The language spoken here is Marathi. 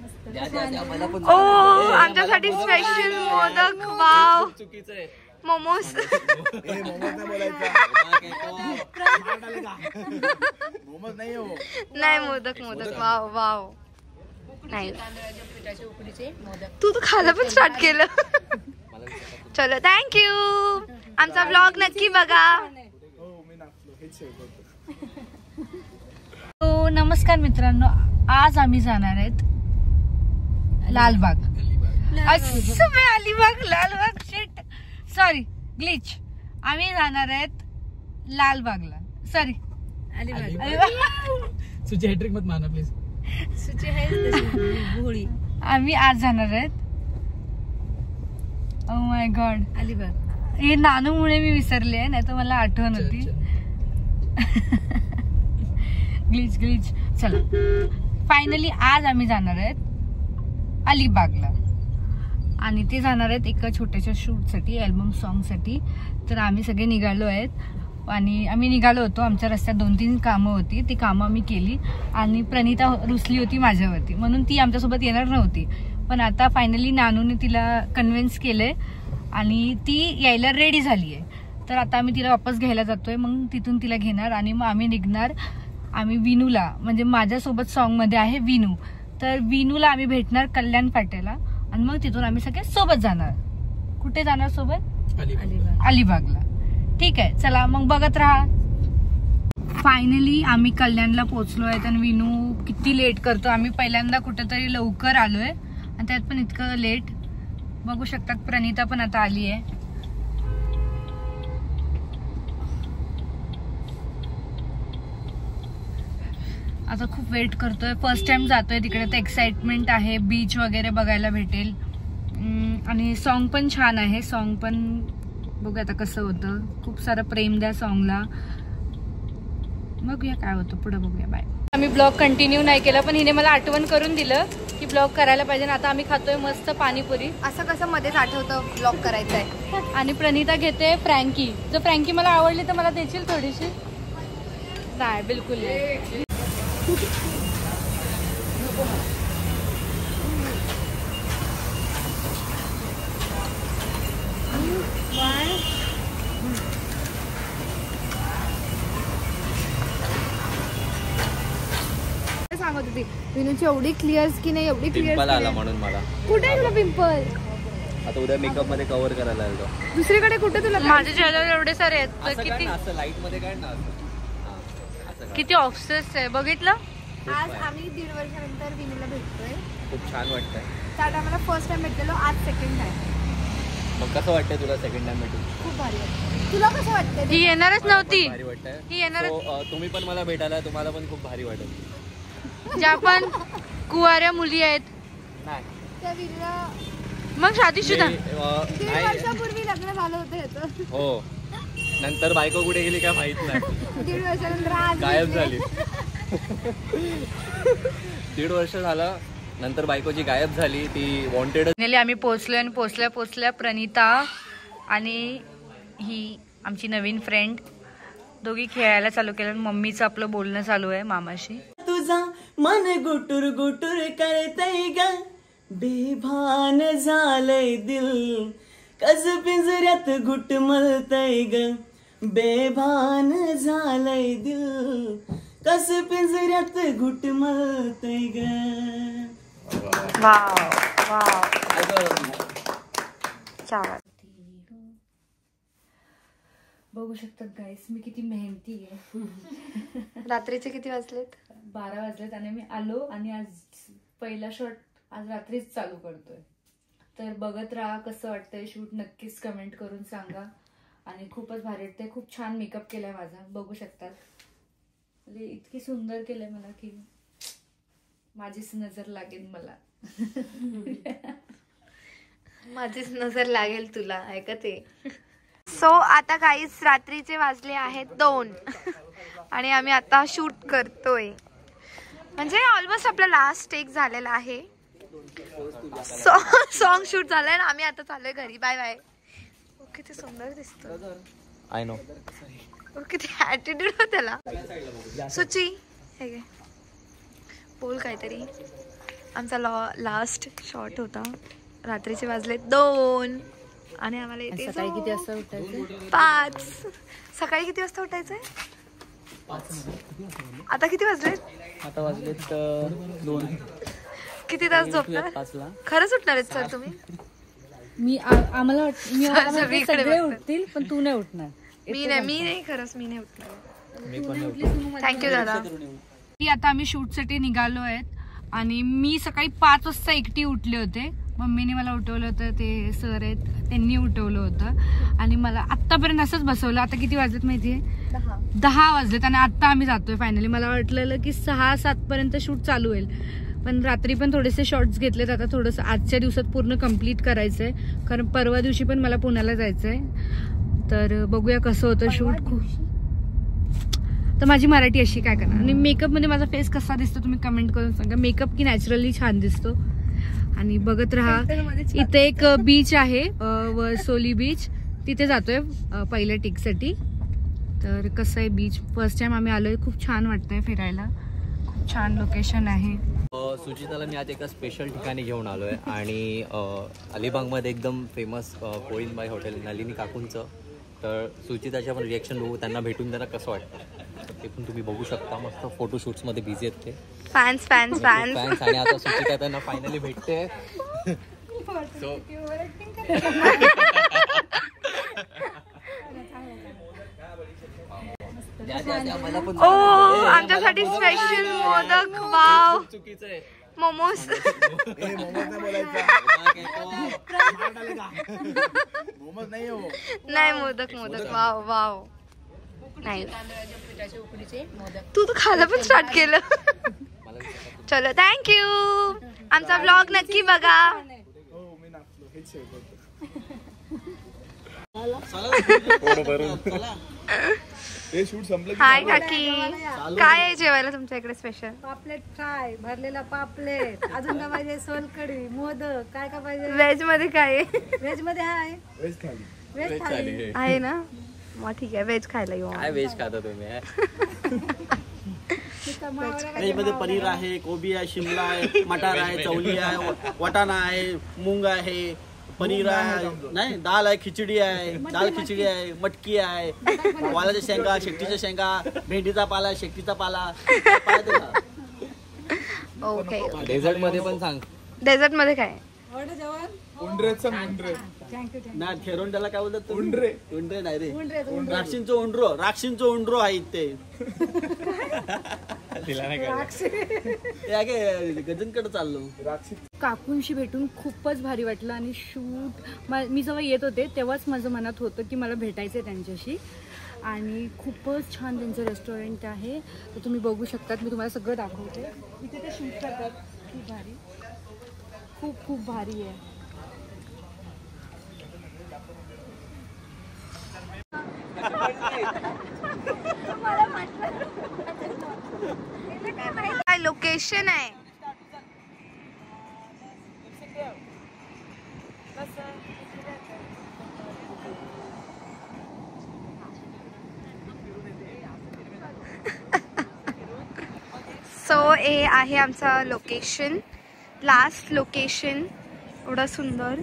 ओ आमच्यासाठी स्पेशल मोदक. वाव. मोमोज. नाही मोदक मोदक. Wow wow. नाही तू खायला पण स्टार्ट केलं. चलो थँक्यू. आमचा ब्लॉग नक्की बघा. नमस्कार मित्रांनो, आज आम्ही जाणार आहेत Lalbaug. Alibag Lalbaug shit sorry glitch. आम्ही जाणार आहेत लालबागला. सॉरी अलिबाग. सुची हॅट्रिक मत माना प्लीज. सुची आहे. आम्ही आज जाणार आहेत. Oh my God Alibag. हे नानूमुळे मी विसरले आहे, नाही तर मला आठवण होती. Glitch glitch. चला फायनली आज आम्ही जाणार आहेत अलिबागला आणि ते जाणार आहेत एका छोट्याशा शूटसाठी, अल्बम सॉन्गसाठी. तर आम्ही सगळे निघालो आहेत आणि आम्ही निघालो होतो. आमच्या रस्त्यात 2-3 कामं होती, ती कामं आम्ही केली आणि प्रणिता रुसली होती माझ्यावरती म्हणून ती आमच्यासोबत येणार नव्हती. पण आता फायनली नानूने तिला कन्व्हिन्स केलंय आणि ती यायला रेडी झाली आहे. तर आता आम्ही तिला वापस घ्यायला जातोय. मग तिथून तिला घेणार आणि मग आम्ही निघणार. आम्ही विनूला, म्हणजे माझ्यासोबत सॉन्गमध्ये आहे विनू, तर विनूला आम्ही भेटणार कल्याण फाट्याला आणि मग तिथून आम्ही सगळे सोबत जाणार. कुठे जाणार सोबत? अलिबागला. ठीक आहे चला मग बघत राहा. फायनली आम्ही कल्याणला पोहोचलो आहेत आणि विनू किती लेट करतो. आम्ही पहिल्यांदा कुठेतरी लवकर आलोय आणि त्यात पण इतकं लेट. बघू शकतात प्रणिता पण आता आली आहे. आता खूप वेट करतोय. फर्स्ट टाइम जातोय तिकडे, तर एक्साइटमेंट आहे. बीच वगैरे बघायला भेटेल आणि सॉन्ग पण छान आहे. सॉन्ग पण बघू आता कसं होतं. खूप सारं प्रेम द्या सॉन्गला. बघूया काय होतं पुढे, बघूया. बाय. आम्ही ब्लॉग कंटिन्यू नाही केला पण हिने मला आठवण करून दिलं की ब्लॉग करायला पाहिजे. आता आम्ही खातोय मस्त पाणीपुरी. असं कसं मध्येच आठवतं ब्लॉग करायचं आहे. आणि प्रणिता घेते फ्रँकी. जर फ्रँकी मला आवडली तर मला देशील थोडीशी? नाही बिलकुल नाही. सांगत होती विनूची एवढी क्लिअर स्किन आहे, एवढी क्लिअर पिंपल आला म्हणून मला. कुठे आहे तुला पिंपल? आता उद्या मेकअप मध्ये कव्हर करायला लागलो. दुसरीकडे कुठे तुला? माझ्या चेहऱ्यावर एवढे सारे आहेत. किती असं लाईट मध्ये काय ना किती ऑब्सेस आहे बघितलं. आज आम्ही 1.5 वर्षानंतर विनूला भेटतोय. खूप छान वाटतंय. त्या टायमाला फर्स्ट टाइम भेटलेलो, आज सेकंड टाइम. मग कसं वाटतंय तुला सेकंड टाइम भेटून? खूप भारी वाटतंय. तुला कसं वाटतंय? ही येणारच नव्हती. भारी वाटतंय. ही येणार. तुम्ही पण मला भेटायला, तुम्हाला पण खूप भारी वाटेल. ज्या पण कुवाऱ्या मुली आहेत नाही त्या विनूला मग शादीशुदा 1.5 वर्षापूर्वी लग्न झालं होतं ह्याचं. हो. नंतर बायको कुठे गेली काय माहित नाही. 1.5 वर्षानंतर आज गायब झाली. 1.5 वर्ष झालं नंतर बायकोची गायब झाली. ती वॉन्टेड. आम्ही पोहोचलोय आणि पोहोचल्या प्रणिता आणि ही आमची नवीन फ्रेंड दोघी खेळायला चालू केलं. मम्मीचं आपलं बोलणं चालू आहे मामाशी. तुझा मन गुटुर गुटुर करतय ग, बेभान झालंय दिल, कस पिंजऱ्यात घुटमळतय ग, बेभान झालंय दिल, कस पिंजऱ्यात घुटमळतय ग. Wow wow. छान. बघू शकतात गाईस मी किती मेहनती आहे. रात्रीचे किती वाजलेत? 12 वाजलेत आणि मी आलो आणि आज पहिला शॉट आज रात्रीच चालू करतोय. तर बघत राहा कसं वाटतंय शूट. नक्कीच कमेंट करून सांगा. आणि खूपच भारी वाटतंय. खूप छान मेकअप केलाय माझा, बघू शकतात. म्हणजे इतकी सुंदर केलंय मला की माझीच नजर लागेल मला. माझीच नजर लागेल तुला, ऐकते. सो आता काहीच रात्रीचे वाजले आहेत 2 आणि आम्ही आता शूट करतोय. म्हणजे ऑलमोस्ट आपला लास्ट टेक झालेला आहे. सॉन्ग शूट झालंय ना. आम्ही आता चाललोय घरी. Bye bye. किती सुंदर दिसतो. I know. किती ऍटिट्यूड हो त्याला. सुची हे घे, बोल काहीतरी. आमचा लास्ट शॉट होता. रात्रीचे वाजले 2 आणि आम्हाला इथे सकाळी किती वाजता उठायचं? 5. सकाळी किती वाजता उठायचंय? आता किती वाजले? आता वाजलेत 2. किती तास झोपणार? 5ला. खरंच उठणार आहेत सर तुम्ही? आम्हाला वाटतं सगळे उठतील पण तू नाही उठणार. मी नाही खरंच मी नाही उठणार. मी पण नव्हतो. थँक्यू दादा. आता आम्ही शूटसाठी निघालो आहेत आणि मी सकाळी 5 वाजता एकटी उठले होते. मम्मीने मला उठवलं होतं, ते सर आहेत त्यांनी उठवलं होतं आणि मला आत्तापर्यंत असंच बसवलं. आता किती वाजलेत माहितीये? 10 वाजलेत आणि आत्ता आम्ही जातोय फायनली. मला वाटलेलं की 6-7 पर्यंत शूट चालू होईल, पण रात्री पण थोडेसे शॉर्ट्स घेतलेत. आता थोडंसं आजच्या दिवसात पूर्ण कम्प्लीट करायचंय, कारण परवा दिवशी पण मला पुण्याला जायचंय. तर बघूया कसं होतं शूट. तर माझी मराठी अशी काय करणार. आणि मेकअप मध्ये माझा फेस कसा दिसतो तुम्ही कमेंट करून सांगा. मेकअप की नॅचरली छान दिसतो. आणि बघत राहा. इथे एक बीच आहे वरसोली बीच, तिथे जातोय पहिल्या टिकसाठी. तर कसं आहे बीच, फर्स्ट टाइम आम्ही आलोय. खूप छान वाटतंय फिरायला, खूप छान लोकेशन आहे. सुचिताला मी आज एका स्पेशल ठिकाणी घेऊन आलोय आणि अलिबागमध्ये एकदम फेमस कोळीनबाई हॉटेल नलिनी काकूंचं. तर सुचिताच्या पण रिॲक्शन बघू, त्यांना भेटून त्यांना कसं वाटतं ते पण तुम्ही बघू शकता. मस्त फोटोशूट्स मध्ये बिझी आहेत ते फॅन्स. आणि आता सुचिता त्यांना फायनली भेटते. सो आमच्यासाठी स्पेशल मोदक. वाव. चुकीचं आहे. मोमोज. नाही मोदक. वाव. नाही तू तर खायला पण स्टार्ट केलं. चलो थँक्यू. आमचा ब्लॉग नक्की बघा. हाय काकी, काय आहे जेवायला तुमच्या इकडे स्पेशल? पापलेट फ्राय, भरलेला पापलेट, अजून काय पाहिजे? सोलकढी, मोदक, काय काय पाहिजे? व्हेज मध्ये काय आहे? व्हेज मध्ये आहे व्हेज थाली आहे ना. मग ठीक आहे, व्हेज खायला येऊ. काय व्हेज खाता तुम्ही? व्हेज मध्ये पनीर आहे, कोबी आहे, शिमला आहे, मटार आहे, चवली आहे, वाटाणा आहे, मूंग आहे, पनीर आहे, नाही दाल आहे, खिचडी आहे, दाल खिचडी आहे, मटकी आहे, वालाच्या शेंगा, शेकटीच्या शेंगा, भेंडीचा पाला, शेकटीचा पाला. ओके. डेझर्ट मध्ये पण सांग. डेझर्ट मध्ये काय? नाही ठेरून त्याला काय बोलतात? उंडरे नाही रे, राक्षींचं उंडरो आहे ते. गजनकडे चाललो. काकूंशी भेटून खूपच भारी वाटलं. आणि शूट मी जेव्हा येत होते तेव्हाच माझं मनात होतं की मला भेटायचं आहे त्यांच्याशी. आणि खूपच छान त्यांचं रेस्टॉरंट आहे, तर तुम्ही बघू शकतात. मी तुम्हाला सगळं दाखवते. इथे ते शूट करतात. खूप भारी, खूप भारी आहे. काय लोकेशन आहे? सो हे आहे आमचा लोकेशन, लास्ट लोकेशन. एवढं सुंदर.